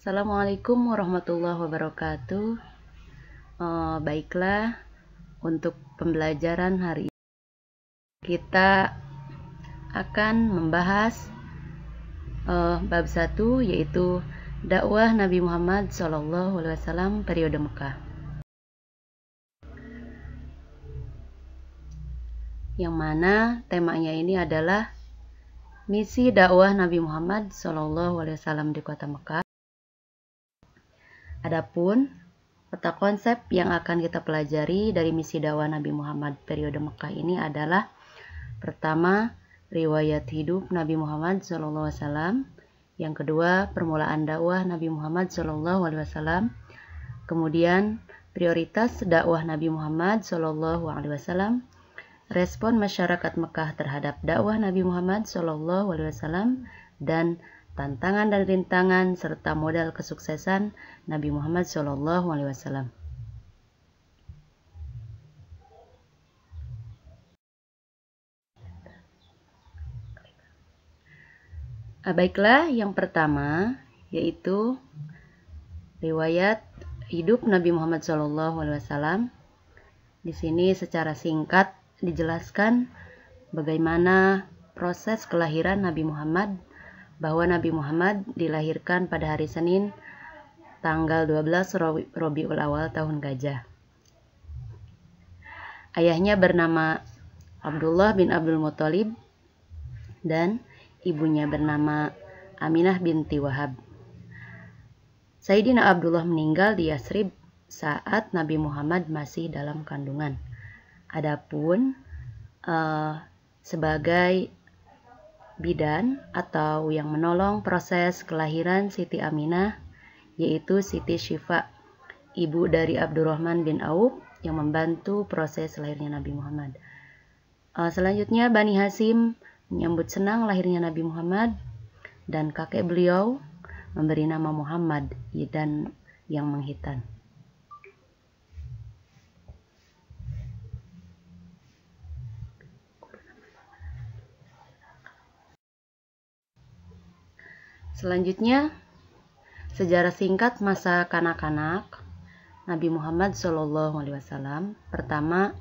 Assalamualaikum warahmatullahi wabarakatuh. Baiklah, untuk pembelajaran hari ini kita akan membahas bab 1, yaitu dakwah Nabi Muhammad SAW periode Mekah. Yang mana temanya ini adalah misi dakwah Nabi Muhammad SAW di kota Mekah. Adapun peta konsep yang akan kita pelajari dari misi dakwah Nabi Muhammad periode Mekah ini adalah: pertama, riwayat hidup Nabi Muhammad SAW. Yang kedua, permulaan dakwah Nabi Muhammad SAW. Kemudian, prioritas dakwah Nabi Muhammad SAW. Respon masyarakat Mekah terhadap dakwah Nabi Muhammad SAW. Dan tantangan dan rintangan serta modal kesuksesan Nabi Muhammad SAW. Baiklah, yang pertama yaitu riwayat hidup Nabi Muhammad SAW. Di sini secara singkat dijelaskan bagaimana proses kelahiran Nabi Muhammad, bahwa Nabi Muhammad dilahirkan pada hari Senin tanggal 12 Rabiul Awal tahun Gajah. Ayahnya bernama Abdullah bin Abdul Muthalib dan ibunya bernama Aminah binti Wahab. Sayyidina Abdullah meninggal di Yasrib saat Nabi Muhammad masih dalam kandungan. Adapun sebagai bidan atau yang menolong proses kelahiran Siti Aminah, yaitu Siti Syifa, ibu dari Abdurrahman bin Auf, yang membantu proses lahirnya Nabi Muhammad. Selanjutnya, Bani Hasyim menyambut senang lahirnya Nabi Muhammad, dan kakek beliau memberi nama Muhammad dan yang menghitan. Selanjutnya, sejarah singkat masa kanak-kanak Nabi Muhammad SAW. Pertama,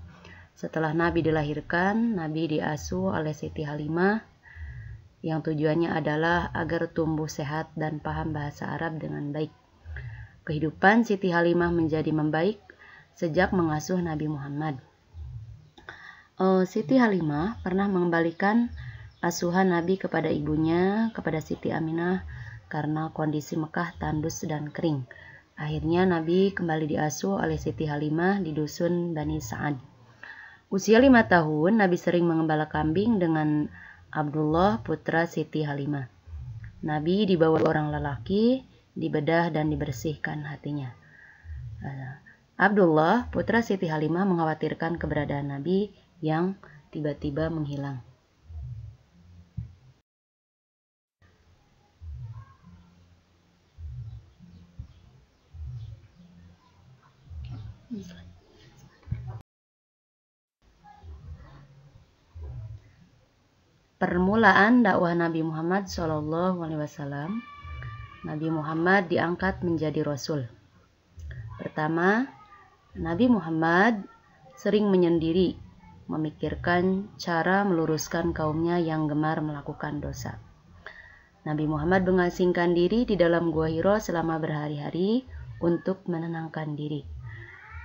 setelah Nabi dilahirkan, Nabi diasuh oleh Siti Halimah, yang tujuannya adalah agar tumbuh sehat dan paham bahasa Arab dengan baik. Kehidupan Siti Halimah menjadi membaik sejak mengasuh Nabi Muhammad. Siti Halimah pernah mengembalikan asuhan Nabi kepada ibunya, kepada Siti Aminah, karena kondisi Mekah tandus dan kering. Akhirnya Nabi kembali diasuh oleh Siti Halimah di dusun Bani Sa'ad. Usia 5 tahun, Nabi sering mengembala kambing dengan Abdullah, putra Siti Halimah. Nabi dibawa orang lelaki, dibedah dan dibersihkan hatinya. Abdullah, putra Siti Halimah, mengkhawatirkan keberadaan Nabi yang tiba-tiba menghilang. Permulaan dakwah Nabi Muhammad SAW. Nabi Muhammad diangkat menjadi Rasul. Pertama, Nabi Muhammad sering menyendiri, memikirkan cara meluruskan kaumnya yang gemar melakukan dosa. Nabi Muhammad mengasingkan diri di dalam Gua Hiro selama berhari-hari untuk menenangkan diri.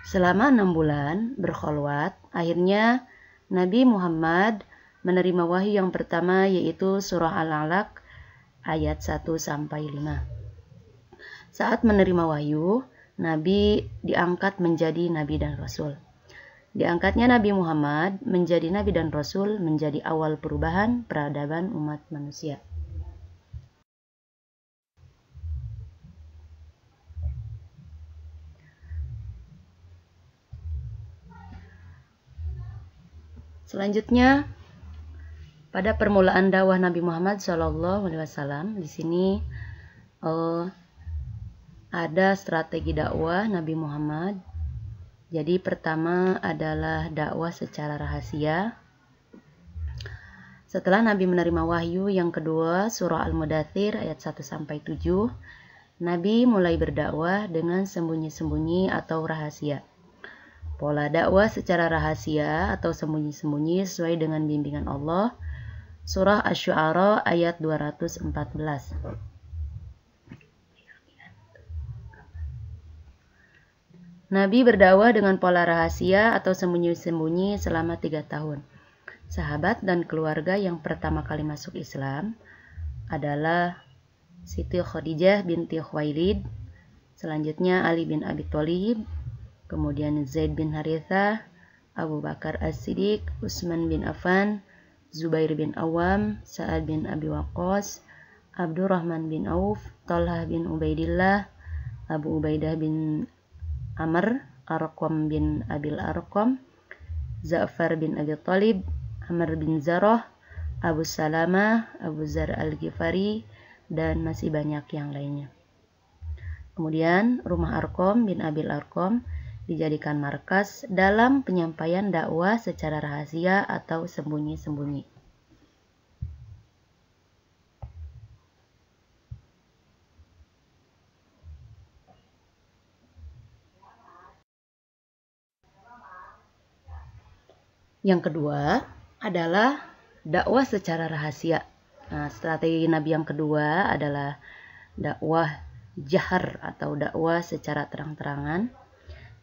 Selama 6 bulan berkholwat, akhirnya Nabi Muhammad menerima wahyu yang pertama, yaitu surah Al-Alaq ayat 1-5. Saat menerima wahyu, Nabi diangkat menjadi Nabi dan Rasul. Diangkatnya Nabi Muhammad menjadi Nabi dan Rasul menjadi awal perubahan peradaban umat manusia. Selanjutnya, pada permulaan dakwah Nabi Muhammad SAW, di sini ada strategi dakwah Nabi Muhammad. Jadi pertama adalah dakwah secara rahasia. Setelah Nabi menerima wahyu yang kedua, surah Al-Mudaththir ayat 1-7, Nabi mulai berdakwah dengan sembunyi-sembunyi atau rahasia. Pola dakwah secara rahasia atau sembunyi-sembunyi sesuai dengan bimbingan Allah. Surah Asy-Syu'ara ayat 214. Nabi berdakwah dengan pola rahasia atau sembunyi-sembunyi selama 3 tahun. Sahabat dan keluarga yang pertama kali masuk Islam adalah Siti Khadijah binti Khuwailid, selanjutnya Ali bin Abi Thalib, kemudian Zaid bin Harithah, Abu Bakar As-Siddiq, Utsman bin Affan, Zubair bin Awam, Sa'ad bin Abi Waqqas, Abdurrahman bin Auf, Talhah bin Ubaidillah, Abu Ubaidah bin Amr, Arqam bin Abil Arqam, Ja'far bin Abi Thalib, Amr bin Zarrah, Abu Salamah, Abu Zar Al-Ghifari, dan masih banyak yang lainnya. Kemudian rumah Arqam bin Abil Arqam dijadikan markas dalam penyampaian dakwah secara rahasia atau sembunyi-sembunyi. Yang kedua adalah dakwah secara rahasia. Nah, strategi Nabi yang kedua adalah dakwah jahar atau dakwah secara terang-terangan,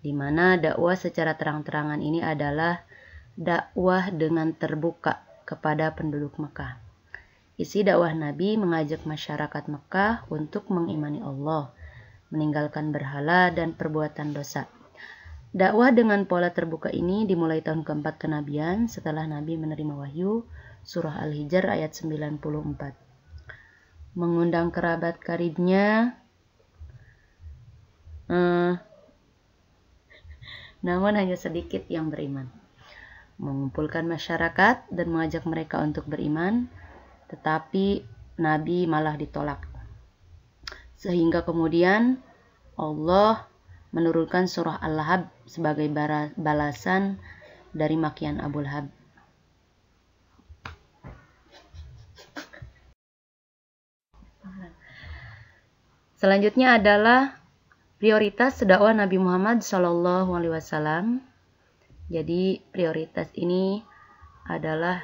di mana dakwah secara terang-terangan ini adalah dakwah dengan terbuka kepada penduduk Mekah. Isi dakwah Nabi mengajak masyarakat Mekah untuk mengimani Allah, meninggalkan berhala dan perbuatan dosa. Dakwah dengan pola terbuka ini dimulai tahun keempat kenabian setelah Nabi menerima wahyu, surah Al-Hijr ayat 94. Mengundang kerabat karibnya, namun hanya sedikit yang beriman. Mengumpulkan masyarakat dan mengajak mereka untuk beriman, tetapi Nabi malah ditolak. Sehingga kemudian Allah menurunkan surah Al-Lahab sebagai balasan dari makian Abu Lahab. Selanjutnya adalah prioritas dakwah Nabi Muhammad SAW. Jadi prioritas ini adalah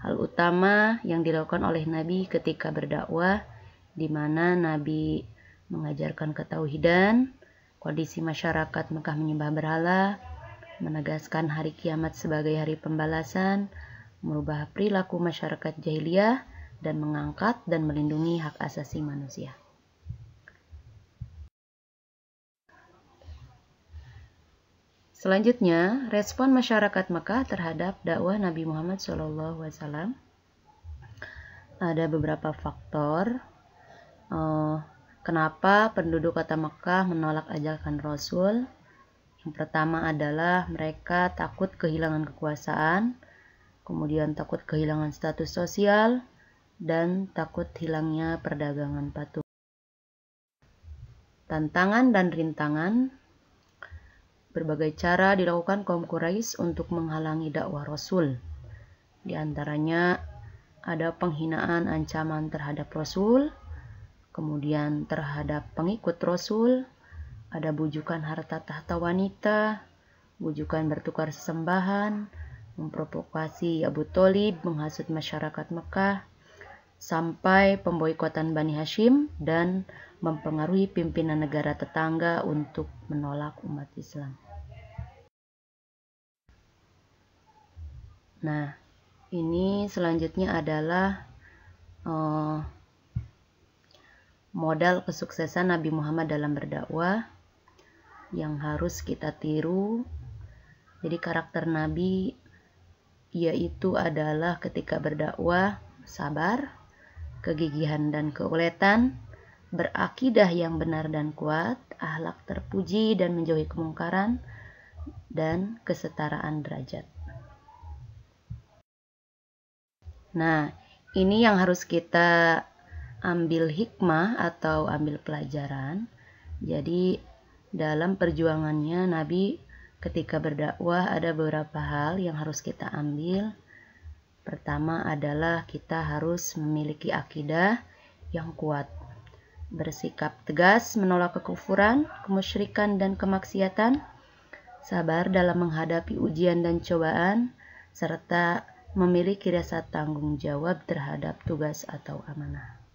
hal utama yang dilakukan oleh Nabi ketika berdakwah, di mana Nabi mengajarkan ketauhidan, kondisi masyarakat Mekah menyembah berhala, menegaskan hari kiamat sebagai hari pembalasan, merubah perilaku masyarakat jahiliyah, dan mengangkat dan melindungi hak asasi manusia. Selanjutnya, respon masyarakat Mekah terhadap dakwah Nabi Muhammad SAW. Ada beberapa faktor kenapa penduduk kota Mekah menolak ajakan Rasul. Yang pertama adalah mereka takut kehilangan kekuasaan, kemudian takut kehilangan status sosial, dan takut hilangnya perdagangan patung. Tantangan dan rintangan. Berbagai cara dilakukan kaum Quraisy untuk menghalangi dakwah Rasul. Di antaranya ada penghinaan ancaman terhadap Rasul, kemudian terhadap pengikut Rasul, ada bujukan harta tahta wanita, bujukan bertukar sesembahan, memprovokasi Abu Thalib, menghasut masyarakat Mekah, sampai pemboikotan Bani Hashim dan mempengaruhi pimpinan negara tetangga untuk menolak umat Islam. Nah, ini selanjutnya adalah modal kesuksesan Nabi Muhammad dalam berdakwah yang harus kita tiru. Jadi karakter Nabi yaitu adalah ketika berdakwah sabar, kegigihan dan keuletan, berakidah yang benar dan kuat, akhlak terpuji dan menjauhi kemungkaran, dan kesetaraan derajat. Nah, ini yang harus kita ambil hikmah atau ambil pelajaran. Jadi dalam perjuangannya Nabi ketika berdakwah ada beberapa hal yang harus kita ambil. Pertama adalah kita harus memiliki akidah yang kuat, bersikap tegas menolak kekufuran, kemusyrikan, dan kemaksiatan, sabar dalam menghadapi ujian dan cobaan, serta memiliki rasa tanggung jawab terhadap tugas atau amanah.